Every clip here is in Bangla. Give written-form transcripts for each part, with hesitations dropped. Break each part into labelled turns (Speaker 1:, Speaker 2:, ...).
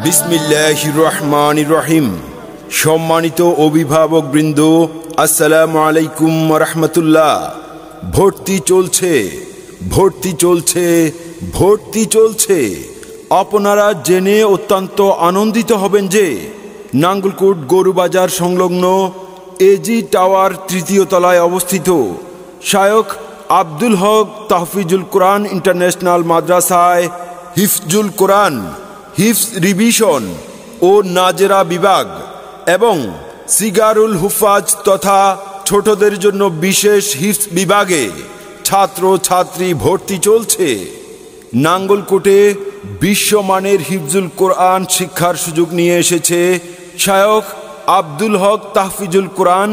Speaker 1: বিসমিল্লাহির রহমানির রহিম। সম্মানিত অভিভাবকবৃন্দ, আসসালামু আলাইকুম ওয়া রাহমাতুল্লাহ। ভর্তি চলছে, ভর্তি চলছে, ভর্তি চলছে। আপনারা জেনে অত্যন্ত আনন্দিত হবেন যে নাঙ্গলকোট গরুবাজার সংলগ্ন এজি টাওয়ার তৃতীয় তলায় অবস্থিত শায়খ আব্দুল হক তাহফিজুল কোরআন ইন্টারন্যাশনাল মাদ্রাসায় হিফজুল কোরআন, হিফজ রিভিশন ও নাজেরা বিভাগ এবং সিগারুল হুফাজ তথা ছোটদের জন্য বিশেষ হিফজ বিভাগে ছাত্র ছাত্রী ভর্তি চলছে। নাঙ্গলকোটে বিশ্বমানের হিফজুল কোরআন শিক্ষার সুযোগ নিয়ে এসেছে শায়খ আব্দুল হক তাহফিজুল কোরআন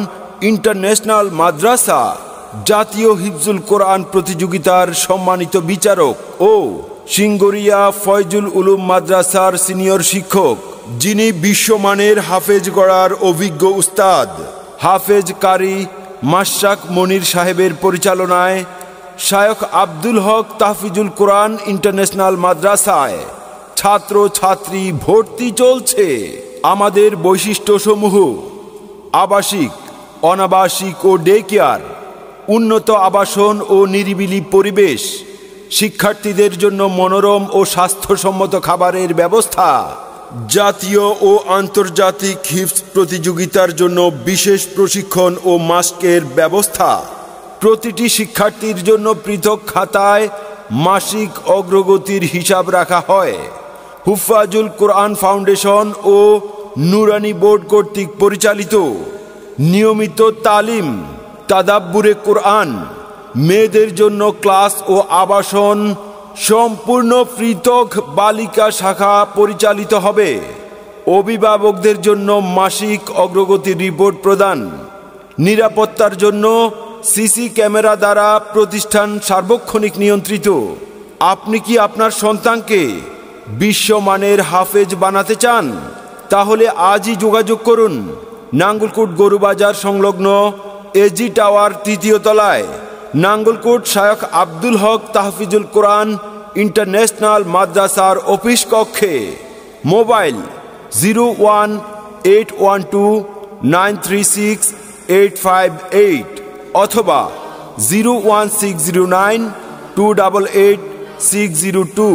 Speaker 1: ইন্টারন্যাশনাল মাদ্রাসা। জাতীয় হিফজুল কোরআন প্রতিযোগিতার সম্মানিত বিচারক ও সিঙ্গরিয়া ফয়জুল উলুম মাদ্রাসার সিনিয়র শিক্ষক, যিনি বিশ্বমানের হাফেজ গড়ার অভিজ্ঞ উস্তাদ হাফেজ কারি মাশরাক মনির সাহেবের পরিচালনায় শায়খ আব্দুল হক তাহফিজুল কোরআন ইন্টারন্যাশনাল মাদ্রাসায় ছাত্র ছাত্রী ভর্তি চলছে। আমাদের বৈশিষ্ট্যসমূহ: আবাসিক, অনাবাসিক ও ডে কেয়ার, উন্নত আবাসন ও নিরিবিলি পরিবেশ, শিক্ষার্থীদের জন্য মনোরম ও স্বাস্থ্যসম্মত খাবারের ব্যবস্থা, জাতীয় ও আন্তর্জাতিক হিফজ প্রতিযোগিতার জন্য বিশেষ প্রশিক্ষণ ও মাস্কের ব্যবস্থা, প্রতিটি শিক্ষার্থীর জন্য পৃথক খাতায় মাসিক অগ্রগতির হিসাব রাখা হয়। হুফাজুল কোরআন ফাউন্ডেশন ও নুরানি বোর্ড কর্তৃক পরিচালিত নিয়মিত তালিম, তাদাব্বুরে কোরআন, মেয়েদের জন্য ক্লাস ও আবাসন, সম্পূর্ণ পৃথক বালিকা শাখা পরিচালিত হবে। অভিভাবকদের জন্য মাসিক অগ্রগতির রিপোর্ট প্রদান, নিরাপত্তার জন্য সিসি ক্যামেরা দ্বারা প্রতিষ্ঠান সার্বক্ষণিক নিয়ন্ত্রিত। আপনি কি আপনার সন্তানকে বিশ্বমানের হাফেজ বানাতে চান? তাহলে আজই যোগাযোগ করুন নাঙ্গলকোট গরুবাজার সংলগ্ন এজি টাওয়ার তৃতীয় তলায় নাঙ্গলকোট শায়খ আব্দুল হক তাহফিজুল কোরআন ইন্টারন্যাশনাল মাদ্রাসার অফিস কক্ষে। মোবাইল 01812936858 অথবা 01609288602।